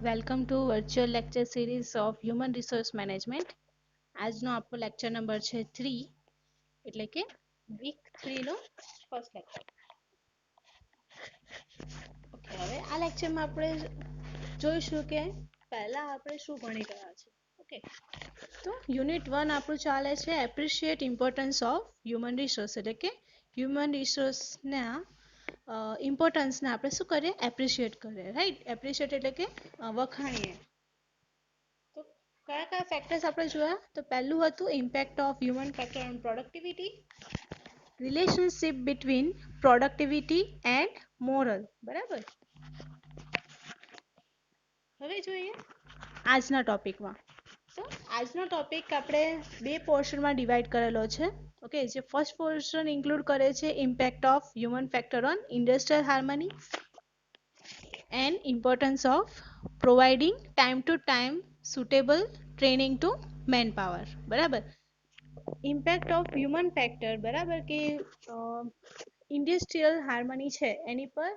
Welcome to virtual lecture series of human resource management. આજનો આપણો lecture number છે 3, એટલે કે વીક 3 નો ફર્સ્ટ લેક્ચર. ઓકે, હવે આ લેક્ચરમાં આપણે જોઈશું કે પહેલા આપણે શું ભણી ગયા છે. ઓકે, તો યુનિટ 1 આપણું ચાલે છે appreciate importance of human resource, એટલે કે હ્યુમન રિસોર્સના ઇમ્પોર્ટન્સને આપણે શું કરીએ, એપ્રિશિએટ કરીએ. રાઈટ, એપ્રિશિએટ એટલે કે વખાણીએ. તો કયા કયા ફેક્ટર્સ આપણે જોયા? તો પહેલું હતું impact of human factor on productivity, relationship between productivity and moral. બરાબર, હવે જોઈએ આજના ટોપિકમાં. તો આજનો ટોપિક આપણે બે પોર્શનમાં ડિવાઈડ કરેલો છે. ઓકે, જે ફર્સ્ટ પોર્શન ઇન્ક્લુડ કરે છે impact of human factor on industrial harmony and importance of providing time to time suitable training to manpower. બરાબર, ઇમ્પેક્ટ ઓફ હ્યુમન ફેક્ટર, બરાબર, કે ઇન્ડસ્ટ્રીયલ હાર્મની છે એની પર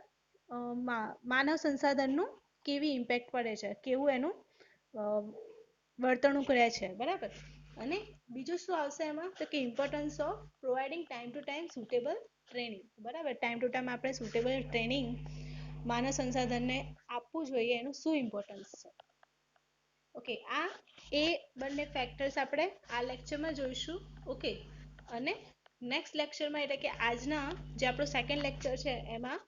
માનવ સંસાધનનું કેવી ઇમ્પેક્ટ પડે છે, કેવું એનું વર્તણૂક રહે છે. બરાબર, અને બીજું શું આવશે એમાં? તો કે importance of providing time to time suitable training. બરાબર, ટાઈમ ટુ ટાઈમ આપણે સુટેબલ ટ્રેનિંગ માનવ સંસાધનને આપવું જોઈએ, એનું શું ઇમ્પોર્ટન્સ છે. ઓકે, આ એ બંને ફેક્ટર્સ આપણે આ લેક્ચરમાં જોઈશું. ઓકે, અને નેક્સ્ટ લેક્ચરમાં, એટલે કે આજના જે આપણો સેકન્ડ લેક્ચર છે એમાં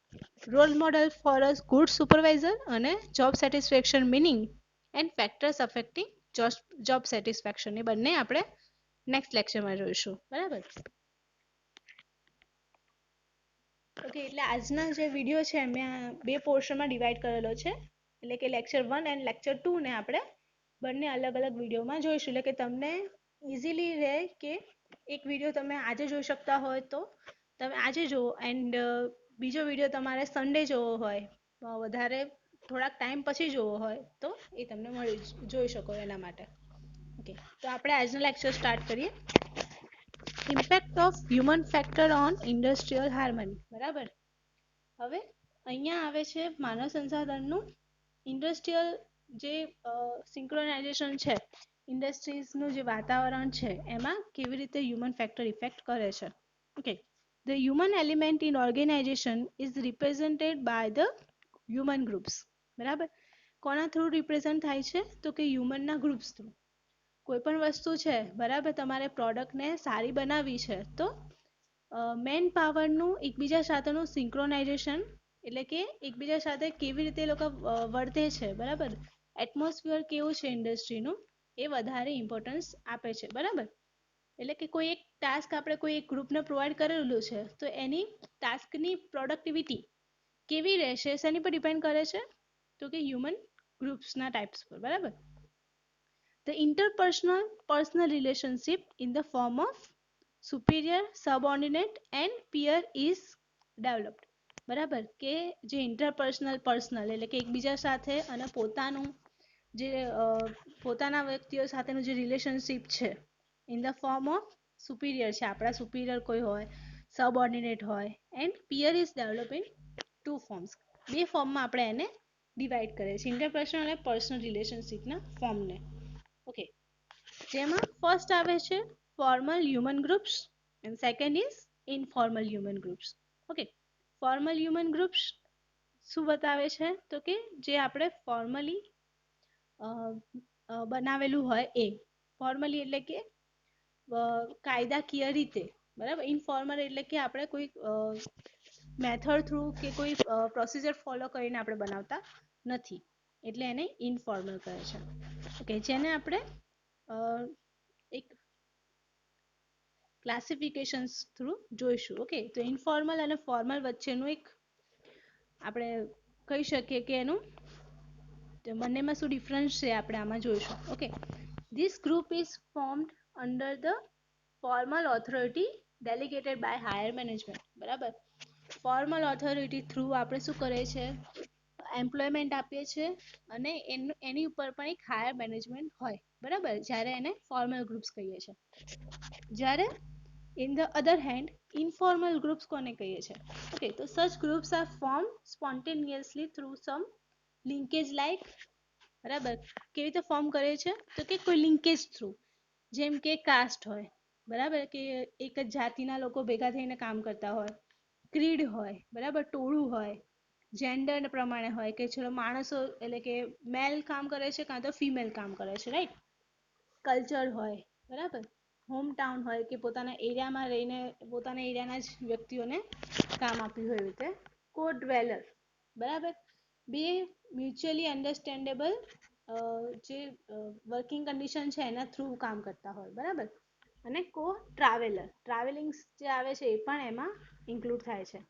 role model for a good supervisor અને job satisfaction meaning and factors affecting job satisfaction, એ બંને આપણે નેક્સ્ટ લેક્ચરમાં જોઈશું. બરાબર, ઓકે, એટલે આજના જે વિડીયો છે મેં બે પોર્શનમાં ડિવાઈડ કરેલો છે, એટલે કે લેક્ચર 1 એન્ડ લેક્ચર 2 ને આપણે બંને અલગ અલગ વિડીયોમાં જોઈશું. એટલે કે તમને ઇઝીલી રહે કે એક વિડીયો તમે આજે જોઈ શકતા હોય તો તમે આજે જુઓ, એન્ડ બીજો વિડીયો તમારે સન્ડે જોવો હોય, વધારે થોડાક ટાઈમ પછી જોવો હોય તો એ તમને જોઈ શકો એના માટે. ઓકે, તો આપણે આજનો લેક્ચર સ્ટાર્ટ કરીએ. Impact of human factor on industrial harmony. બરાબર, હવે અહીંયા આવે છે માનવ સંસાધનનું ઇન્ડસ્ટ્રીયલ જે સિંક્રોનાઇઝેશન છે, ઇન્ડસ્ટ્રીઝનું જે વાતાવરણ છે એમાં કેવી રીતે હ્યુમન ફેક્ટર ઇફેક્ટ કરે છે. Okay, the human element in organization is represented by the human groups. બરાબર, કોના થ્રુ રિપ્રેઝેન્ટ થાય છે? તો કે હ્યુમનના ગ્રુપ્સ થ્રુ. કોઈ પણ વસ્તુ છે, બરાબર, તમારે પ્રોડક્ટને સારી બનાવવી છે તો મેન પાવરનું એકબીજા સાથેનું સિંક્રોનાઇઝેશન, એટલે કે એકબીજા સાથે કેવી રીતે લોકો વર્તે છે, બરાબર, એટમોસ્ફિયર કેવું છે ઇન્ડસ્ટ્રીનું, એ વધારે ઇમ્પોર્ટન્સ આપે છે. બરાબર, એટલે કે કોઈ એક ટાસ્ક આપણે કોઈ એક ગ્રુપને પ્રોવાઈડ કરેલું છે તો એની ટાસ્કની પ્રોડક્ટિવિટી કેવી રહેશે, શેની પર ડિપેન્ડ કરે છે? તો કે હ્યુમન ગ્રુપ્સના ટાઈપ્સ પર. બરાબર, the interpersonal personal relationship in the form of superior, subordinate and peer is developed. બરાબર, કે જે ઇન્ટરપર્સનલ પર્સનલ એટલે કે એકબીજા સાથે અને પોતાનું જે પોતાના વ્યક્તિઓ સાથેનું જે રિલેશનશિપ છે in the form of superior છે, આપણા સુપિરિયર કોઈ હોય, સબઓર્ડિનેટ હોય, and peer is develop in two forms. બે ફોર્મમાં આપણે એને ડિવાઈડ કરીએ છીએ, ઇન્ટરપર્સનલ અને પર્સનલ રિલેશનશિપના ફોર્મને. ઓકે, જેમાં ફર્સ્ટ આવે છે formal human groups and second is informal human groups. Okay, formal human groups શું બતાવે છે? તો કે જે આપણે ફોર્મલી બનાવેલું હોય એ ફોર્મલી, એટલે કે કાયદાકીય રીતે. બરાબર, ઇનફોર્મલ એટલે કે આપણે કોઈ મેથડ થ્રુ કે કોઈ પ્રોસિજર ફોલો કરીને આપણે બનાવતા નથી, એટલે એને ઇનફોર્મલ કહે છે. ઓકે, જેને આપણે એક ક્લાસિફિકેશન્સ થ્રુ જોઈશું. ઓકે, તો ઇનફોર્મલ અને ફોર્મલ વચ્ચેનું એક આપણે કહી શકીએ કે એનું બંનેમાં શું ડિફરન્સ છે આપણે આમાં જોઈશું. Okay, this group is formed under the formal authority delegated by higher management. બરાબર, ફોર્મલ ઓથોરિટી થ્રુ આપણે શું કરીએ છીએ, એમ્પ્લોયમેન્ટ આપીએ છીએ અને એની ઉપર પણ એક હાયર મેનેજમેન્ટ હોય. બરાબર, જ્યારે એને ફોર્મલ ગ્રુપ્સ કહીએ છીએ. જ્યારે in the other hand informal groups કોને કહીએ છીએ? ઓકે, તો such groups are form spontaneously through some linkage like બરાબર. કેવી રીતે ફોર્મ કરે છે તો કે કોઈ લિંકેજ થ્રુ, જેમ કે કાસ્ટ હોય, બરાબર, કે એક જ જાતિના લોકો ભેગા થઈને કામ કરતા હોય, ક્રીડ હોય, બરાબર, ટોળું હોય, જેન્ડર પ્રમાણે હોય કે ચલો માણસો એટલે કે મેલ કામ કરે છે કાં તો ફિમેલ કામ કરે છે, રાઈટ. કલ્ચર હોય, બરાબર, હોમ ટાઉન હોય કે પોતાના એરિયામાં રહીને પોતાના એરિયાના જ વ્યક્તિઓને કામ આપ્યું હોય, એવી રીતે કો ડ્વેલર, બરાબર, બે મ્યુચ્યુઅલી અન્ડરસ્ટેન્ડેબલ જે વર્કિંગ કન્ડિશન છે એના થ્રુ કામ કરતા હોય, બરાબર. અને કો ટ્રાવેલર, ટ્રાવેલિંગ જે આવે છે એ પણ એમાં ઇન્ક્લુડ થાય છે.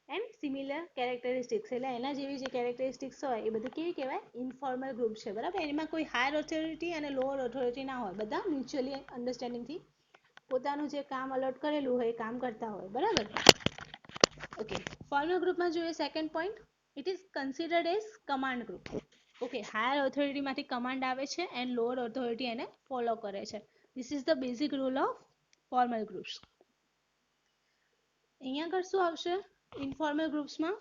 એન્ડ સિમિલર કેરેક્ટરિસ્ટિક્સ, એટલે એના જેવી જે કેરેક્ટરિસ્ટિક્સ હોય એ બધી કેવી કહેવાય, ઇન્ફોર્મલ ગ્રુપ છે, બરાબર. એમાં કોઈ હાયર ઓથોરિટી અને લોઅર ઓથોરિટી ના હોય, બધા મ્યુચ્યુઅલી અન્ડરસ્ટેન્ડિંગથી પોતાનું જે કામ અલોટ કરેલું હોય એ કામ કરતા હોય, બરાબર. ઓકે, ફોર્મલ ગ્રુપમાં જોઈએ second point, it is considered as command group. Okay, higher ઓથોરિટીમાંથી કમાન્ડ આવે છે એન્ડ લોઅર ઓથોરિટી એને ફોલો કરે છે. This is the basic rule of formal groups. અહીંયા આગળ શું આવશે ઇન્ફોર્મલ ગ્રુપ્સમાં?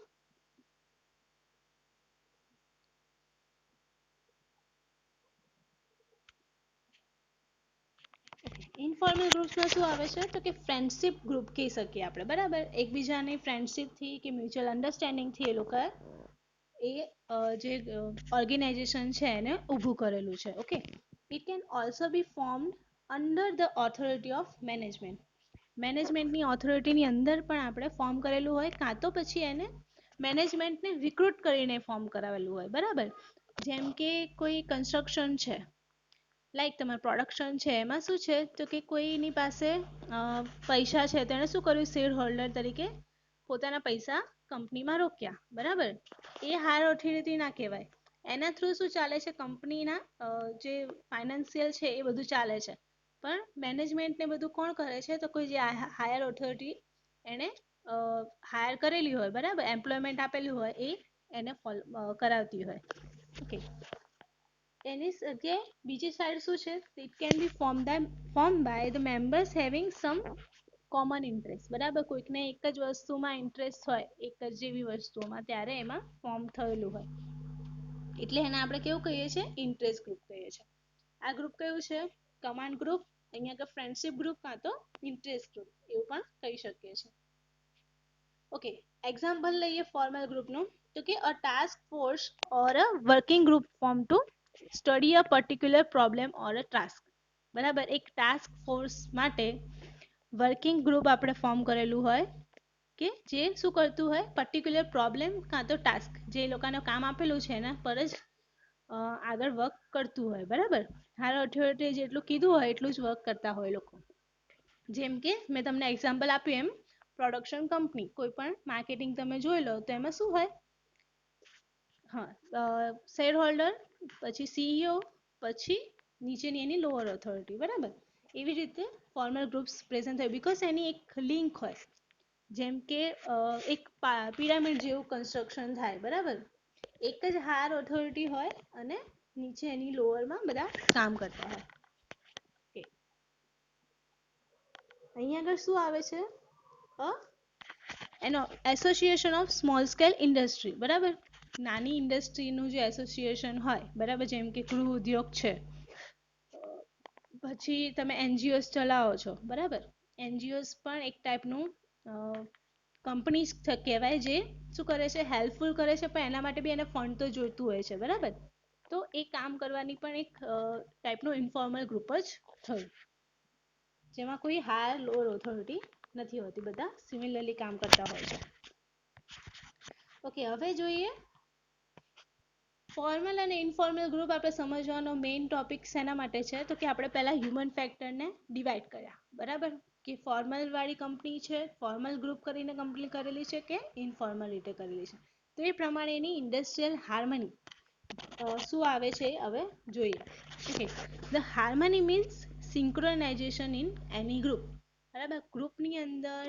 ઇન્ફોર્મલ ગ્રુપ્સમાં શું આવે છે તો કે ફ્રેન્ડશિપ ગ્રુપ કહી શકીએ આપણે, બરાબર. એકબીજાની ફ્રેન્ડશિપથી કે મ્યુચ્યુઅલ અન્ડરસ્ટેન્ડિંગથી એ લોકો એ જે ઓર્ગેનાઇઝેશન છે એને ઊભું કરેલું છે. Okay, it can also be formed under the authority of management. મેનેજમેન્ટની ઓથોરિટીની અંદર પણ આપણે ફોર્મ કરેલું હોય, કાં તો પછી એને મેનેજમેન્ટને રિક્રુટ કરીને ફોર્મ કરાવેલું હોય, બરાબર. જેમ કે કોઈ કન્સ્ટ્રક્શન છે, લાઈક તમારે પ્રોડક્શન છે, એમાં શું છે તો કે કોઈની પાસે પૈસા છે, તેણે શું કર્યું, શેર હોલ્ડર તરીકે પોતાના પૈસા કંપનીમાં રોક્યા, બરાબર. એ હાયર ઓથોરિટી ના કહેવાય. એના થ્રુ શું ચાલે છે, કંપનીના જે ફાઇનાન્શિયલ છે એ બધું ચાલે છે, પણ મેનેજમેન્ટને બધું કોણ કરે છે તો કોઈ જે હાયર ઓથોરિટી એને હાયર કરેલી હોય, બરાબર, એમ્પ્લોયમેન્ટ આપેલું હોય, એ એને કરાવતી હોય. ઓકે, એની જગ્યાએ બીજી સાઈડ શું છે, it can be form by the members having some common interest, બરાબર. કોઈકને એક જ વસ્તુમાં ઇન્ટરેસ્ટ હોય, એક જ જેવી વસ્તુઓમાં, ત્યારે એમાં ફોર્મ થયેલું હોય, એટલે એને આપણે કેવું કહીએ છીએ, ઇન્ટરેસ્ટ ગ્રુપ કહીએ છીએ. આ ગ્રુપ કયું છે, કમાન્ડ ગ્રુપ, અહીંયા આગળ ફ્રેન્ડશિપ ગ્રુપ કાં તો ઇન્ટરેસ્ટ ગ્રુપ એવું પણ કહી શકીએ છીએ. ઓકે, એક્ઝામ્પલ લઈએ ફોર્મલ ગ્રુપનું, તો કે a task force or a working group form to study a particular problem or a task, બરાબર. એક ટાસ્ક ફોર્સ માટે વર્કિંગ ગ્રુપ આપણે ફોર્મ કરેલું હોય કે જે શું કરતું હોય, પર્ટિક્યુલર પ્રોબ્લેમ કાં તો ટાસ્ક, જે લોકોને કામ આપેલું છે એના પર જ આગળ વર્ક કરતું હોય, બરાબર. હાયર ઓથોરિટી જેટલું કીધું હોય એટલું જ વર્ક કરતા હોય લોકો. જેમ કે મેં તમને એક્ઝામ્પલ આપ્યું એમ, પ્રોડક્શન કંપની, કોઈ પણ માર્કેટિંગ તમે જોઈ લો તો એમાં શું હોય, હા, શેર હોલ્ડર, પછી સીઈઓ, પછી નીચેની એની લોઅર ઓથોરિટી, બરાબર. એવી રીતે ફોર્મલ ગ્રુપ્સ પ્રેઝન્ટ થાય, બીકોઝ એની એક લિંક હોય, જેમ કે એક પિરામિડ જેવું કન્સ્ટ્રક્શન થાય, બરાબર. એક જ હાયર ઓથોરિટી હોય અને નીચે એની લોઅરમાં બધા કામ કરતા હોય. અહીંયા આગળ શું આવે છે, એનો association of small scale industry, બરાબર. નાની ઇન્ડસ્ટ્રીનું જે એસોસિએશન હોય, બરાબર, જેમ કે ગૃહ ઉદ્યોગ છે, પછી તમે એનજીઓસ ચલાવો છો, બરાબર. એનજીઓસ પણ એક ટાઈપનું કંપની કહેવાય, જે શું કરે છે, હેલ્પફુલ કરે છે, પણ એના માટે બી એને ફંડ તો જોઈતું હોય છે, બરાબર. તો એ કામ કરવાની પણ એક ટાઈપનું ઇન્ફોર્મલ ગ્રુપ જ થયું, જેમાં કોઈ હાયર લોઅર ઓથોરિટી નથી હોતી, બધા સિમિલરલી કામ કરતા હોય છે. ઓકે, હવે જોઈએ ફોર્મલ અને ઇન્ફોર્મલ ગ્રુપ. આપણે સમજવાનો મેઇન ટોપિક શેના માટે છે તો કે આપણે પહેલા હ્યુમન ફેક્ટરને ડિવાઈડ કર્યા, બરાબર, કે ફોર્મલ વાળી કંપની છે, ફોર્મલ ગ્રુપ કરીને કંપની કરેલી છે કે ઇનફોર્મલ રીતે કરેલી છે, તો એ પ્રમાણે એની ઇન્ડસ્ટ્રીયલ હાર્મની શું આવે છે હવે જોઈએ. Okay, the harmony means synchronisation in any group, બરાબર. ગ્રુપની અંદર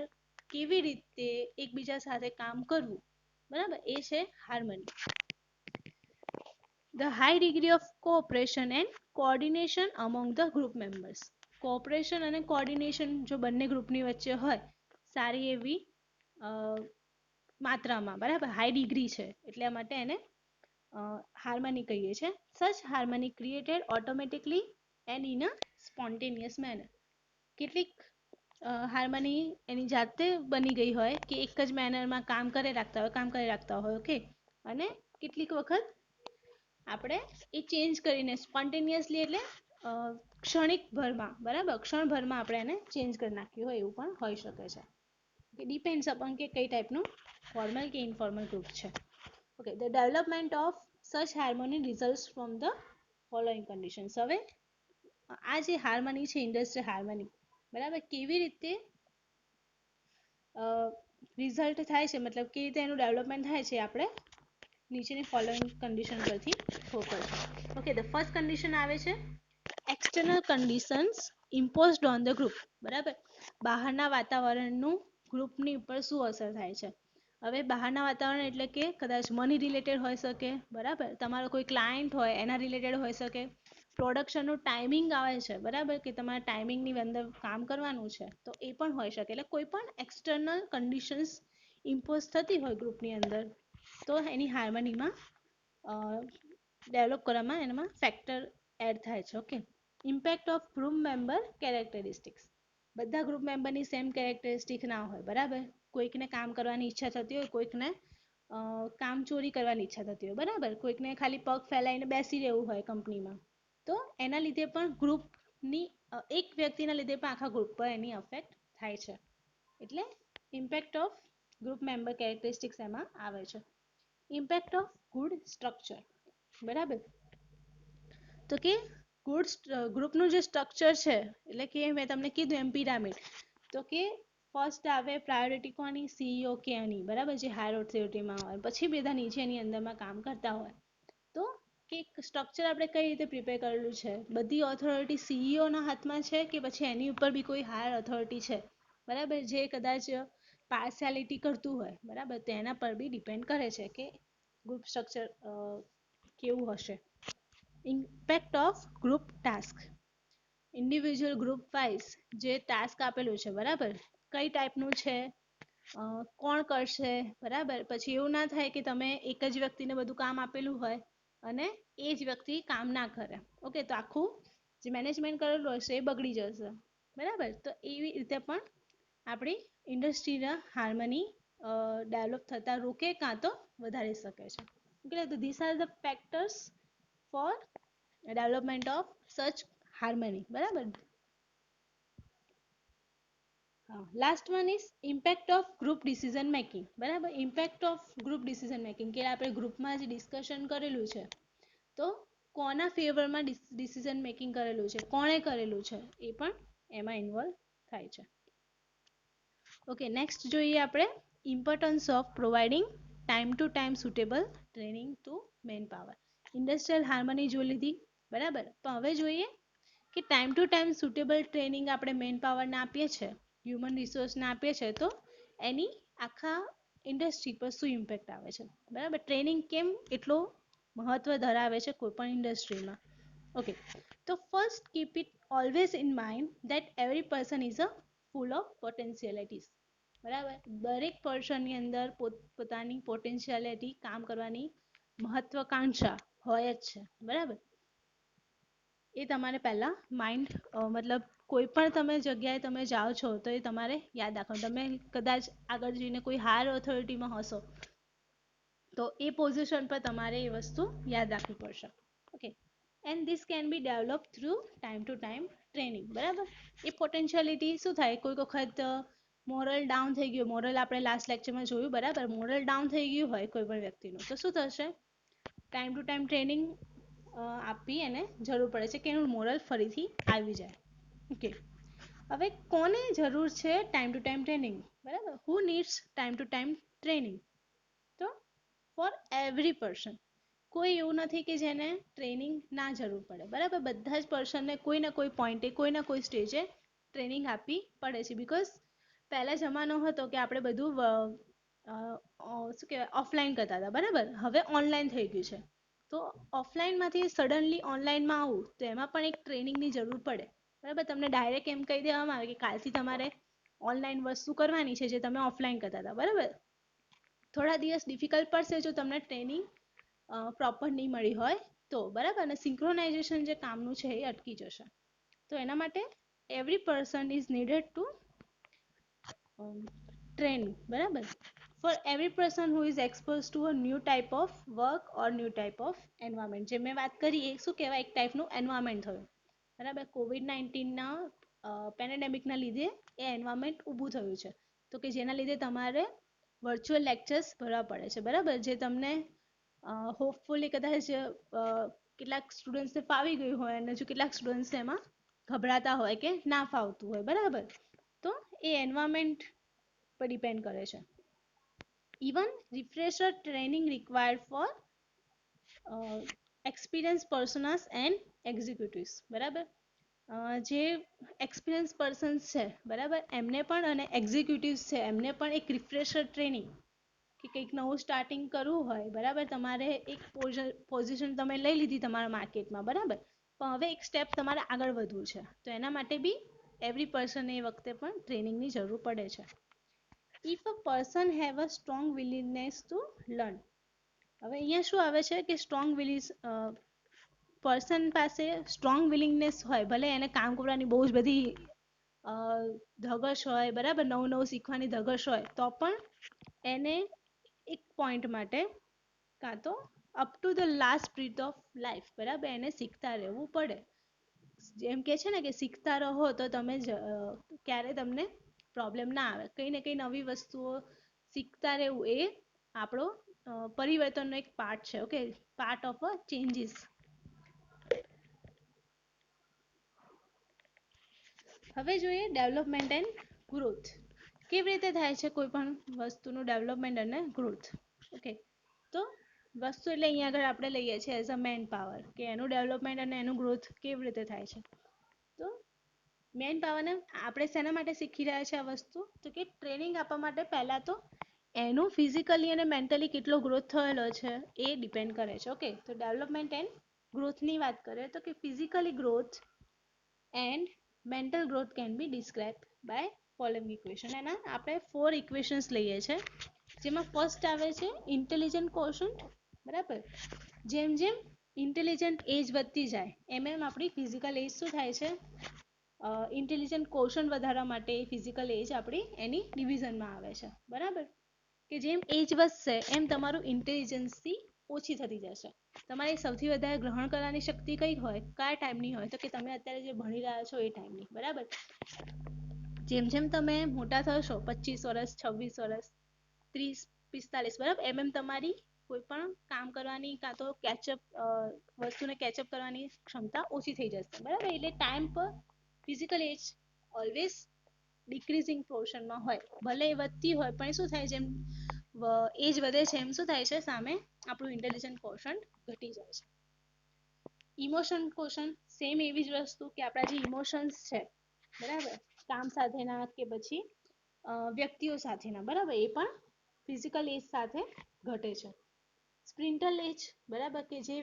કેવી રીતે એકબીજા સાથે કામ કરવું, બરાબર, એ છે harmony. The high degree of cooperation and coordination among the group members. Cooperation અને કોઓર્ડિનેશન જો બંને ગ્રુપની વચ્ચે હોય સારી એવી માત્રામાં, બરાબર, હાઈ ડિગ્રી છે, એટલા માટે એને હાર્મની કહીએ છીએ. Such harmony created automatically and in a spontaneous manner. કેટલીક હાર્મની એની જાતે બની ગઈ હોય કે એક જ મેનરમાં કામ કરે રાખતા હોય ઓકે, અને કેટલીક વખત આપણે એ ચેન્જ કરીને સ્પોન્ટેનિયસલી એટલે ક્ષણિક ભરમાં, બરાબર, ક્ષણભરમાં આપણે એને ચેન્જ કરી નાખ્યું હોય એવું પણ હોઈ શકે છે. ડિપેન્ડ્સ અપોન કે કઈ ટાઈપનું ફોર્મલ કે ઇનફોર્મલ ગ્રુપ છે. ઓકે, ધ ડેવલપમેન્ટ ઓફ સચ હાર્મોની result from the following conditions. હવે આ જે હાર્મની છે, ઇન્ડસ્ટ્રીયલ હાર્મની, બરાબર, કેવી રીતે રિઝલ્ટ થાય છે, મતલબ કેવી રીતે એનું ડેવલપમેન્ટ થાય છે, આપણે નીચેની ફોલોઈંગ કન્ડિશન પરથી ખબર પડશે. ઓકે, ધ ફર્સ્ટ કન્ડિશન આવે છે external conditions imposed on the group. બરાબર, બહારના વાતાવરણનું ગ્રુપની ઉપર શું અસર થાય છે. હવે બહારના વાતાવરણ એટલે કે કદાચ મની રિલેટેડ હોઈ શકે, બરાબર, તમારો કોઈ ક્લાયન્ટ હોય એના રિલેટેડ હોઈ શકે, પ્રોડક્શનનું ટાઈમિંગ આવે છે, બરાબર, કે તમારે ટાઈમિંગની અંદર કામ કરવાનું છે, તો એ પણ હોઈ શકે. એટલે કોઈ પણ એક્સટર્નલ કન્ડિશન્સ ઇમ્પોઝ થતી હોય ગ્રુપની અંદર તો એની હાર્મનીમાં ડેવલપ કરવામાં એનામાં ફેક્ટર એડ થાય છે. Okay, impact of group member characteristics. બધા ગ્રુપ મેમ્બરની સેમ કેરેક્ટરિસ્ટિક ના હોય, બરાબર, કોઈકને કામ કરવાની ઈચ્છા થતી હોય, કોઈકને કામ ચોરી કરવાની ઈચ્છા થતી હોય, બરાબર, કોઈકને ખાલી પગ ફેલાઈને બેસી રહેવું હોય કંપનીમાં, તો એના લીધે પણ ગ્રુપની એક વ્યક્તિના લીધે પણ આખા ગ્રુપ પર એની અફેક્ટ થાય છે. એટલે impact of group member characteristics એમાં આવે છે. Impact of good structure. બરાબર, તો કે ગુડ ગ્રુપનું જે સ્ટ્રક્ચર છે, એટલે કે મેં તમને કીધું એમ પિરામિડ, તો કે ફર્સ્ટ આવે પ્રાયોરિટી કોની, સીઈઓ કે એની, બરાબર, જે હાયર ઓથોરિટીમાં હોય, પછી બધા નીચે એની અંદરમાં કામ કરતા હોય. તો કે સ્ટ્રક્ચર આપણે કઈ રીતે પ્રિપેર કરેલું છે, બધી ઓથોરિટી સીઈઓના હાથમાં છે કે પછી એની ઉપર બી કોઈ હાયર ઓથોરિટી છે, બરાબર, જે કદાચ પાર્શિયાલિટી કરતું હોય, બરાબર, તો એના પર બી ડિપેન્ડ કરે છે કે ગ્રુપ સ્ટ્રક્ચર કેવું હશે. Impact of group task. Individual group wise જે ટાસ્ક આપેલું છે, બરાબર, કઈ ટાઈપનું છે, કોણ કરશે, બરાબર, પછી એવું ના થાય કે તમે એક જ વ્યક્તિને બધું કામ આપેલું હોય અને એ જ વ્યક્તિ કામ ના કરે. ઓકે, તો આખું જે મેનેજમેન્ટ કરેલું હશે એ બગડી જશે, બરાબર. તો એવી રીતે પણ આપણી ઇન્ડસ્ટ્રીના હાર્મની ડેવલપ થતા રોકે કાં તો વધારી શકે છે. ઓકે, તો this are the factors for development of such harmony. બરાબર. Last one is impact of group decision making. બરાબર, impact of group decision making કે આપણે ગ્રુપમાં જે ડિસ્કશન કરેલું છે, તો કોના ફેવરમાં ડિસિઝન મેકિંગ કરેલું છે, કોણે કરેલું છે, એ પણ એમાં ઇન્વોલ્વ થાય છે. ઓકે, નેક્સ્ટ જોઈએ આપણે importance of providing time to time suitable training to manpower. Industrial harmony જોઈ લીધી, બરાબર, તો હવે જોઈએ કે time to time suitable training આપણે મેન પાવરને આપીએ છીએ, હ્યુમન રિસોર્સને આપીએ છીએ, તો એની આખા ઇન્ડસ્ટ્રી પર શું ઇમ્પેક્ટ આવે છે, બરાબર, ટ્રેનિંગ કેમ એટલો મહત્વ ધરાવે છે કોઈ પણ ઇન્ડસ્ટ્રીમાં. ઓકે, તો first keep it always in mind that every person is a full of potentialities. બરાબર, દરેક પર્સનની અંદર પોતાની પોટેન્શિયાલિટી, કામ કરવાની મહત્વકાંક્ષા હોય જ છે, બરાબર. એ તમારે પહેલા માઇન્ડ મતલબ કોઈ પણ તમે જગ્યાએ તમે જાઓ છો તો એ તમારે યાદ રાખવાનું. તમે કદાચ આગળ જઈને કોઈ હાયર ઓથોરિટીમાં હશો તો એ પોઝિશન પર તમારે એ વસ્તુ યાદ રાખવી પડશે. Okay, and this can be develop through time to time training. બરાબર, એ પોટેન્શિયાલિટી શું થાય, કોઈ વખત મોરલ ડાઉન થઈ ગયું, મોરલ આપણે લાસ્ટ લેક્ચરમાં જોયું, બરાબર, મોરલ ડાઉન થઈ ગયું હોય કોઈ પણ વ્યક્તિનું, તો શું થશે, ટાઈમ ટુ ટાઈમ ટ્રેનિંગ આપવી એને જરૂર પડે છે કે એનું મોરલ ફરીથી આવી જાય. ઓકે, હવે કોને જરૂર છે ટાઈમ ટુ ટાઈમ ટ્રેનિંગ, બરાબર, who needs time to time training, તો ફોર એવરી પર્સન. કોઈ એવું નથી કે જેને ટ્રેનિંગ ના જરૂર પડે, બરાબર, બધા જ પર્સનને કોઈ ના કોઈ પોઈન્ટે, કોઈ ના કોઈ સ્ટેજે ટ્રેનિંગ આપવી પડે છે. બિકોઝ પહેલા જમાનો હતો કે આપણે બધું શું કહેવાય, ઓફલાઈન કરતા હતા, બરાબર, હવે ઓનલાઈન થઈ ગયું છે, તો ઓફલાઈનમાંથી સડનલી ઓનલાઈનમાં આવું તો એમાં પણ એક ટ્રેનિંગની જરૂર પડે, બરાબર. તમને ડાયરેક્ટ એમ કહી દેવામાં આવે કે કાલથી તમારે ઓનલાઈન વસ્તુ કરવાની છે જે તમે ઓફલાઈન કરતા હતા, બરાબર. થોડા દિવસ ડિફિકલ્ટ પડશે જો તમને ટ્રેનિંગ પ્રોપર નહીં મળી હોય તો, બરાબર. અને સિંક્રોનાઇઝેશન જે કામનું છે એ અટકી જશે. તો એના માટે every person is needed two train, બરાબર. For every person who is exposed to a new type of work or new type of environment, જે મેં વાત કરી એ શું કહેવાય, એક ટાઈપનું એન્વાયરમેન્ટ થયું, બરાબર. COVID-19ના પેન્ડેમિકના લીધે એ એન્વાયરમેન્ટ ઊભું થયું છે, તો કે જેના લીધે તમારે વર્ચ્યુઅલ લેક્ચર્સ ભરવા પડે છે, બરાબર. જે તમને હોપફુલી કદાચ કેટલાક સ્ટુડન્ટ્સને ફાવી ગયું હોય અને જો કેટલાક સ્ટુડન્ટ્સ એમાં ગભરાતા હોય કે ના ફાવતું હોય, બરાબર. તો એ એન્વાયરમેન્ટ પર ડિપેન્ડ કરે છે. Even refresher training required for experience persons and executives, બરાબર. જે એક્સપિરિયન્સ પર્સન્સ છે, બરાબર, એમને પણ, અને એક્ઝિક્યુટિવ્સ છે એમને પણ એક રિફ્રેશર ટ્રેનિંગ કે કંઈક નવું સ્ટાર્ટિંગ કરવું હોય, બરાબર. તમારે એક પોઝિશન તમે લઈ લીધી તમારા માર્કેટમાં, બરાબર, પણ હવે એક સ્ટેપ તમારે આગળ વધવું છે, તો એના માટે બી એવરી પર્સન એ વખતે પણ ટ્રેનિંગની જરૂર પડે છે. If a person have a strong willingness to learn, હવે અહીંયા શું આવે છે કે સ્ટ્રોંગ પર્સન પાસે સ્ટ્રોંગ વિલિંગનેસ હોય, ભલે એને કામ કરવાની બહુ જ બધી ધગશ હોય, બરાબર, નવું નવું શીખવાની ધગશ હોય, તો પણ એને એક પોઈન્ટ માટે કાં તો up to the last breath of life, બરાબર, એને શીખતા રહેવું પડે. જેમ કે છે ને કે શીખતા રહો તો તમે ક્યારે તમને પ્રોબ્લેમ ના આવે. કંઈ ને કંઈ નવી વસ્તુઓ શીખતા રહેવું એ આપણો પરિવર્તનનો એક પાર્ટ છે. Okay, part of a changes. હવે જોઈએ ડેવલપમેન્ટ એન્ડ ગ્રોથ. કેવી રીતે થાય છે કોઈ પણ વસ્તુનું ડેવલપમેન્ટ અને ગ્રોથ. ઓકે, તો વસ્તુ એટલે અહીંયા આગળ આપણે લઈએ છીએ એઝ અ મેન પાવર, કે એનું ડેવલપમેન્ટ અને એનું ગ્રોથ કેવી રીતે થાય છે. તો મેન પાવરને આપણે શેના માટે શીખી રહ્યા છે આ વસ્તુ, તો કે ટ્રેનિંગ આપવા માટે પહેલાં તો એનું ફિઝિકલી અને મેન્ટલી કેટલો ગ્રોથ થયેલો છે એ ડિપેન્ડ કરે છે. ઓકે, તો ડેવલપમેન્ટ એન્ડ ગ્રોથની વાત કરીએ તો કે physically growth and mental growth can be described by following equation. એના આપણે 4 equations લઈએ છીએ, જેમાં ફર્સ્ટ આવે છે ઇન્ટેલિજન્ટ કોશન્ટ, બરાબર. જેમ જેમ ઇન્ટેલિજન્ટ એજ વધતી જાય એમ એમ આપણી ફિઝિકલ એજ શું થાય છે, ઇન્ટેલિજન્ટ કોશન્ટ વધારવા માટે ફિઝિકલ એજ આપણી એની ડિવિઝનમાં આવે છે, બરાબર. કે જેમ એજ વધશે એમ તમારું ઇન્ટેલિજન્સથી ઓછી થતી જશે. તમારી સૌથી વધારે ગ્રહણ કરવાની શક્તિ કઈ હોય, કયા ટાઈમની હોય, તો કે તમે અત્યારે જે ભણી રહ્યા છો એ ટાઈમની, બરાબર. જેમ જેમ તમે મોટા થશો, 25 વર્ષ, 26 વર્ષ, 30, 45, બરાબર, એમ એમ તમારી કોઈ પણ કામ કરવાની કાં તો વસ્તુને કેચઅપ કરવાની ક્ષમતા ઓછી થઈ જશે, બરાબર. એટલે ટાઈમ પર ફિઝિકલ એજ ઓલવેઝ ડિક્રીઝિંગ પોર્શનમાં હોય, ભલે એ વધતી હોય પણ શું થાય, જેમ એજ વધે છે એમ શું થાય છે, સામે આપણું ઇન્ટેલિજન્ટ કોશન્ટ ઘટી જાય છે. ઇમોશન કોશન્ટ સેમ એવી જ વસ્તુ, કે આપણા જે ઇમોશન્સ છે, બરાબર, કામ સાથેના કે પછી વ્યક્તિઓ સાથેના, બરાબર, એ પણ ફિઝિકલ એજ સાથે ઘટે છે. સ્પ્રિન્ટલ એજ, બરાબર, કે જે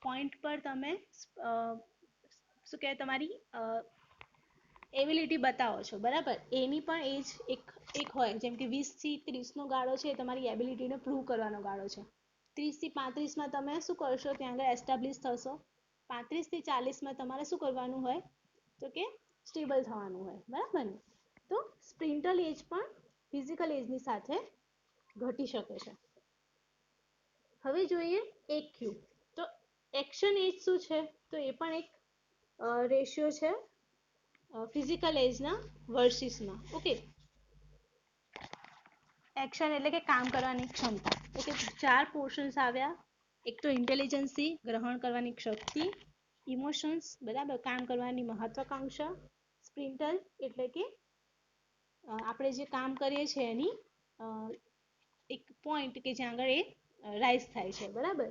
પોઈન્ટ પર તમે શું કહેવાય તમારી એબિલિટી બતાવો છો, બરાબર, એની પણ એજ એક હોય. જેમ કે 20 થી 30નો ગાળો છે એ તમારી એબિલિટીને પ્રૂવ કરવાનો ગાળો છે. 30 થી 35માં તમે શું કરશો, ત્યાં આગળ એસ્ટાબ્લિશ થશો. 35 થી 40માં તમારે શું કરવાનું હોય, તો કે સ્ટેબલ થવાનું હોય, બરાબર ને. તો સ્પ્રિન્ટલ એજ પણ ફિઝિકલ એજની સાથે ઘટી શકે છે. હવે જોઈએ એક્યુ. તો એક્શન એજ શું છે, તો એ પણ એક રેશિયો છે ફિઝિકલ એજના વર્સિસમાં. ઓકે, એક્શન એટલે કે કામ કરવાની ક્ષમતા. ઓકે, 4 પોર્શન્સ આવ્યા. એક તો ઇન્ટેલિજન્સી, ગ્રહણ કરવાની શક્તિ, ઇમોશન્સ, બરાબર, કામ કરવાની મહત્વાકાંક્ષા, સ્પ્રિન્ટલ એટલે કે આપણે જે કામ કરીએ છીએ એની એક પોઈન્ટ કે જ્યાં આગળ એ રાઇઝ થાય છે, બરાબર.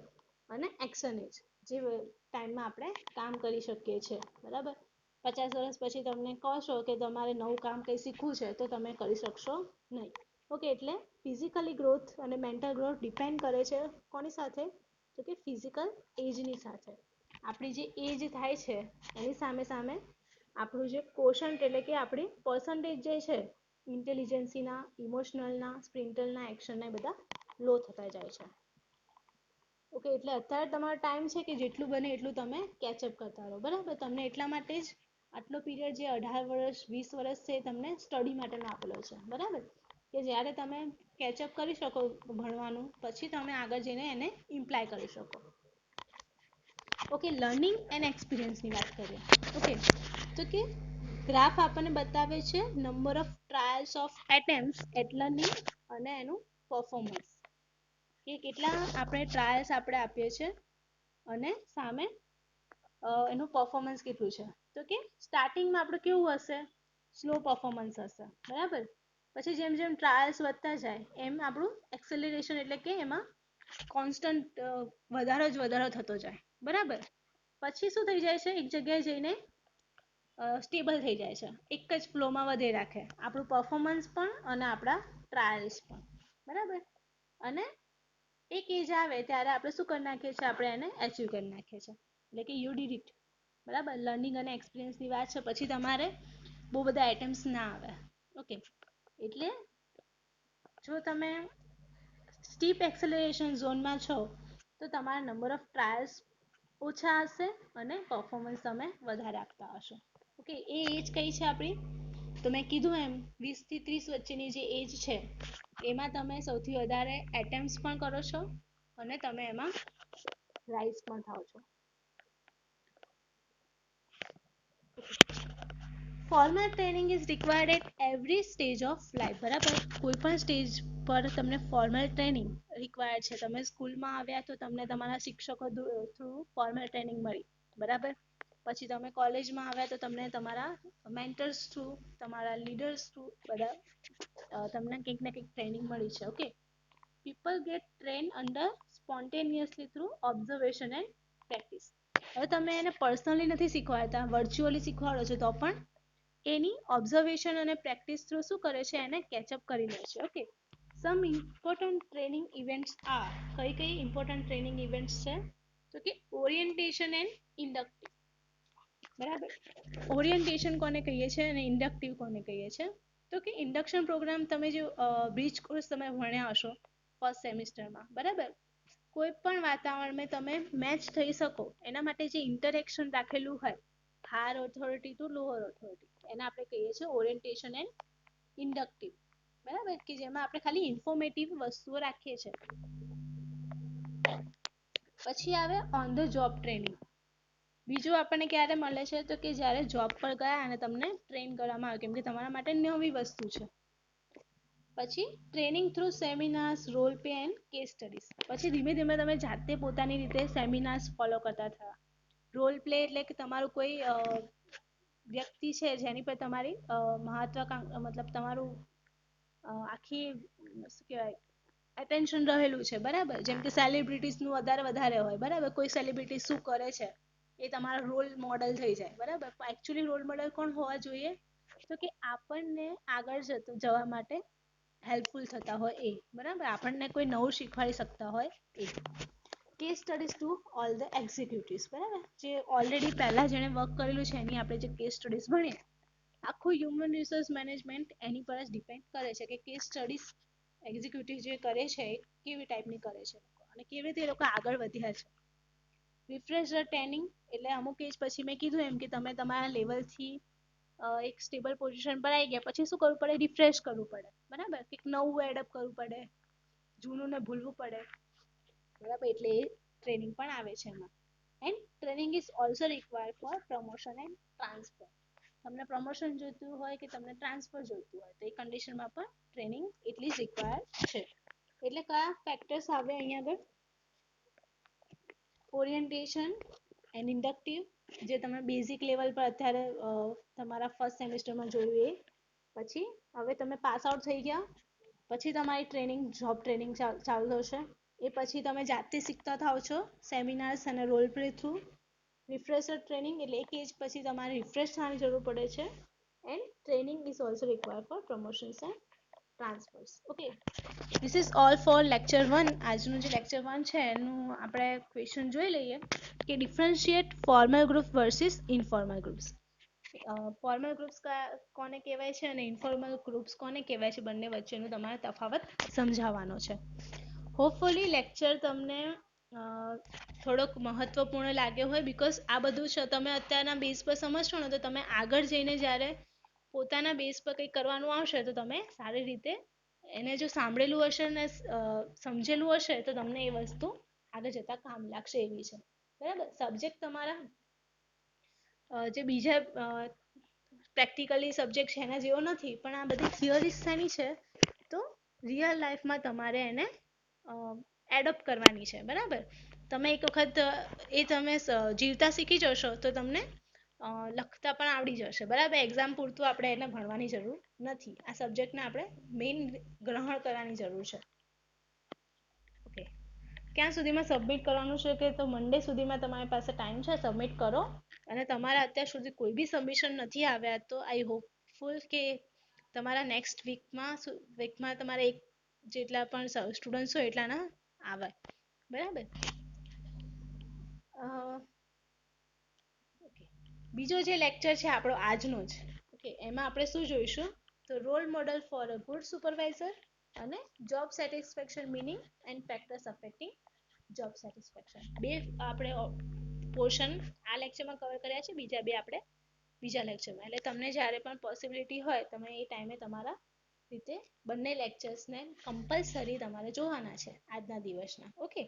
અને એક્શન એજ, જે ટાઈમમાં આપણે કામ કરી શકીએ છીએ, બરાબર. 50 વર્ષ પછી તમને કહો છો કે તમારે નવું કામ કંઈ શીખવું છે તો તમે કરી શકશો નહીં. ઓકે, એટલે ફિઝિકલી ગ્રોથ અને મેન્ટલ ગ્રોથ ડિપેન્ડ કરે છે કોની સાથે, તો કે ફિઝિકલ એજની સાથે. આપણી જે એજ થાય છે એની સામે સામે આપણું જે કોશન્ટ એટલે કે આપણી પર્સન્ટેજ જે છે ઇન્ટેલિજન્સીના, ઇમોશનલના, સ્પ્રિન્ટલના, એક્શનના, બધા લો થતા જાય છે. ઓકે, એટલે અત્યારે તમારો ટાઈમ છે કે જેટલું બને એટલું તમે કેચઅપ કરતા રહો, બરાબર. તમને એટલા માટે જ આટલો પીરિયડ જે 18 વર્ષ 20 વર્ષ છે એ તમને સ્ટડી માટેનો આપેલો છે, બરાબર, કે જ્યારે તમે કેચઅપ કરી શકો ભણવાનું, પછી તમે આગળ જઈને એને ઇમ્પ્લાય કરી શકો. ઓકે, લર્નિંગ એન્ડ એક્સપિરિયન્સની વાત કરીએ. ઓકે, તો કે ગ્રાફ આપણને બતાવે છે number of trials of attempts at learning અને એનું પરફોર્મન્સ, કે કેટલા આપણે ટ્રાયલ્સ આપણે આપીએ છીએ અને સામે એનું પરફોર્મન્સ કેટલું છે. તો કે સ્ટાર્ટિંગમાં આપણું કેવું હશે, સ્લો પરફોર્મન્સ હશે, બરાબર. પછી જેમ જેમ ટ્રાયલ્સ વધતા જાય એમ આપણું એક્સેલરેશન એટલે કે એમાં કોન્સ્ટન્ટ વધારો જ વધારો થતો જાય, બરાબર. પછી શું થઈ જાય છે, એક જગ્યાએ જઈને સ્ટેબલ થઈ જાય છે, એક જ ફ્લોમાં વધે રાખે આપણું પરફોર્મન્સ પણ અને આપણા ટ્રાયલ્સ પણ, બરાબર. અને એક એજ આવે ત્યારે આપણે શું કરી નાખીએ છીએ, આપણે એને એચીવ કરી નાખીએ છીએ, એટલે કે યુ ડીડ ઇટ, બરાબર. લર્નિંગ અને એક્સપિરિયન્સની વાત છે, પછી તમારે બહુ બધા આઇટમ્સ ના આવે. ઓકે, એટલે જો તમે સ્ટીપ એક્સેલરેશન ઝોનમાં છો તો તમારા નંબર ઓફ ટ્રાયલ્સ ઓછા હશે અને પરફોર્મન્સ તમે વધારે આપતા હશો. ઓકે, એ એજ કઈ છે આપણી, તો મેં કીધું એમ 20 થી 30 વચ્ચેની જે એજ છે એમાં તમે સૌથી વધારે એટેમ્પ્સ પણ કરો છો અને તમે એમાં રાઇઝ પણ થાઓ છો. Formal training is required at every stage of life, બરાબર. કોઈ પણ સ્ટેજ પર તમને ફોર્મલ ટ્રેનિંગ રિક્વાયર્ડ છે. તમે સ્કૂલમાં આવ્યા તો તમને તમારા શિક્ષકો થ્રુ ફોર્મલ ટ્રેનિંગ મળી, બરાબર. પછી તમે કોલેજમાં આવ્યા તો તમને તમારા મેન્ટર્સ થ્રુ, તમારા લીડર્સ થ્રુ બધા તમને કંઈક ને કંઈક ટ્રેનિંગ મળી છે. Okay, people gate train under spontaneously through observation and practice. હવે તમે એને પર્સનલી નથી શીખવાડતા, વર્ચ્યુઅલી શીખવાડો છો, તો પણ એની ઓબ્ઝર્વેશન અને પ્રેક્ટિસ થ્રુ શું કરે છે, એને કેચઅપ કરી લે છે. ઓકે, સમ ઇમ્પોર્ટન્ટ ટ્રેનિંગ ઇવેન્ટ્સ આ કઈ કઈ ઇમ્પોર્ટન્ટ ટ્રેનિંગ ઇવેન્ટ્સ છે, તો કે ઓરિએન્ટેશન એન્ડ ઇન્ડક્ટિવ, બરાબર. ઓરિએન્ટેશન કોને કહીએ છીએ અને ઇન્ડક્ટિવ કોને કહીએ છીએ, તો કે ઇન્ડક્શન પ્રોગ્રામ તમે જે બ્રિજ કોર્સ તમે ભણ્યા હશો ફર્સ્ટ સેમિસ્ટરમાં, બરાબર. કોઈ પણ વાતાવરણમાં તમે મેચ થઈ શકો એના માટે જે ઇન્ટરેક્શન રાખેલું હોય, higher authority to lower authority, એને આપણે કહીએ છીએ ઓરિએન્ટેશન એન્ડ ઇન્ડક્ટિવ, બરાબર, કે જેમાં આપણે ખાલી ઇન્ફોર્મેટિવ વસ્તુઓ રાખીએ છીએ. પછી આવે ઓન ધ જોબ ટ્રેનિંગ. બીજું આપણને ક્યારે મળે છે, તો કે જ્યારે જોબ પર ગયા અને તમને ટ્રેન કરવામાં આવે, કેમ કે તમારા માટે નવી વસ્તુ છે. પછી training through seminars, role play and case studies. પછી ધીમે ધીમે તમે જાતે પોતાની રીતે સેમિનાર્સ ફોલો કરતા થયા. રોલ પ્લે એટલે કે તમારું કોઈ વ્યક્તિ છે જેની પર તમારી મહત્વાકાંક્ષા, મતલબ તમારું આખી શું કહેવાય એટેન્શન રહેલું છે, બરાબર. જેમ કે સેલિબ્રિટીઝનું વધારે હોય, બરાબર. કોઈ સેલિબ્રિટી શું કરે છે એ તમારા રોલ મોડલ થઈ જાય, બરાબર. એકચ્યુઅલી રોલ મોડલ કોણ હોવા જોઈએ, તો કે આપણને આગળ જવા માટે હેલ્પફુલ થતા હોય એ, બરાબર. આપણને કોઈ નવું શીખવાડી શકતા હોય એ. Case studies to all the executives, બરાબર. જે ઓલરેડી પહેલા જેણે વર્ક કરેલું છે એની આપણે જે કેસ સ્ટડીઝ ભણીએ, આખું હ્યુમન રિસોર્સ મેનેજમેન્ટ એની પર જ ડિપેન્ડ કરે છે કે કેસ સ્ટડીઝ એક્ઝિક્યુટિવ જે કરે છે એ કેવી ટાઈપની કરે છે અને કેવી રીતે એ લોકો આગળ વધ્યા છે. રિફ્રેશર ટ્રેનિંગ એટલે અમુક એજ પછી મેં કીધું એમ કે તમે તમારા લેવલથી એક સ્ટેબલ પોઝિશન પર આવી ગયા પછી શું કરવું પડે, રિફ્રેશ કરવું પડે, બરાબર. કંઈક નવું એડઅપ કરવું પડે, જૂનું ને ભૂલવું પડે, બરાબર. એટલે એ ટ્રેનિંગ પણ આવે છે એમાં. And training is also required four promotion and transfer. તમને પ્રમોશન જોઈતું હોય કે તમને ટ્રાન્સફર જોઈતું હોય તો એ કન્ડિશનમાં પણ ટ્રેનિંગ એટલી જ રિક્વાયર્ડ છે. એટલે કયા ફેક્ટર્સ આવે અહીંયા આગળ, ઓરિએન્ટેશન એન્ડ ઇન્ડક્ટિવ, જે તમે બેઝિક લેવલ પર અત્યારે તમારા ફર્સ્ટ સેમિસ્ટરમાં જોયું એ. પછી હવે તમે પાસ આઉટ થઈ ગયા પછી તમારી ટ્રેનિંગ, જોબ ટ્રેનિંગ ચાલુ થશે. એ પછી તમે જાતે શીખતા થાઓ છો સેમિનાર્સ અને role play through. Refresher training એટલે એક એજ પછી તમારે રિફ્રેશ થવાની જરૂર પડે છે. And training is also required for promotions and transfers. Okay, this is all for lecture 1. આજનું જે લેક્ચર 1 છે એનું આપણે ક્વેશ્ચન જોઈ લઈએ કે differentiate formal group versus informal groups. Formal groups કોને કહેવાય છે અને ઇન્ફોર્મલ ગ્રુપ્સ કોને કહેવાય છે, બંને વચ્ચેનું તમારે તફાવત સમજાવવાનો છે. હોપફુલી લેક્ચર તમને અ, થોડોક મહત્વપૂર્ણ લાગ્યો હોય બીકોઝ આ બધું તમે અત્યારના બેઝ પર સમજશો ને તો તમે આગળ જઈને જ્યારે પોતાના બેઝ પર કંઈક કરવાનું આવશે તો તમે સારી રીતે એને જો સાંભળેલું હશે ને સમજેલું હશે તો તમને એ વસ્તુ આગળ જતા કામ લાગશે એવી છે. બરાબર. સબ્જેક્ટ તમારા જે બીજા પ્રેક્ટિકલી સબ્જેક્ટ છે એના જેવો નથી પણ આ બધી થિયરી શેની છે તો રિયલ લાઈફમાં તમારે એને એડોપ્ટ કરવાની છે. બરાબર. તમે એક વખત એ તમે જીવતા શીખી જશો તો તમને લખતા પણ આવડી જશે. બરાબર. એક્ઝામ પૂરતું આપણે એને ભણવાની જરૂર નથી. આ સબ્જેક્ટને આપણે મેઇન ગ્રહણ કરવાની જરૂર છે. ઓકે. ક્યાં સુધીમાં સબમિટ કરવાનું છે કે તો મંડે સુધીમાં તમારી પાસે ટાઈમ છે. સબમિટ કરો અને તમારા અત્યાર સુધી કોઈ બી સબમિશન નથી આવ્યા તો આઈ હોપફુલ કે તમારા નેક્સ્ટ વીકમાં તમારા એક જેટલા પણ સ્ટુડન્ટ્સ હોય એટલાના આવે. બરાબર. ઓકે. બીજો જે લેક્ચર છે આપણો આજનો જ ઓકે એમાં આપણે શું જોઈશું તો role model for a good supervisor અને job satisfaction meaning and factors affecting job satisfaction. બે આપણે પોર્શન આ લેક્ચરમાં કવર કર્યા છે. બીજા બે આપણે બીજા લેક્ચરમાં. એટલે તમને જ્યારે પણ પોસિબિલિટી હોય તમે એ ટાઈમે તમારા રીતે બંને લેક્ચર્સને કમ્પલસરી તમારે જોવાના છે આજના દિવસના. ઓકે.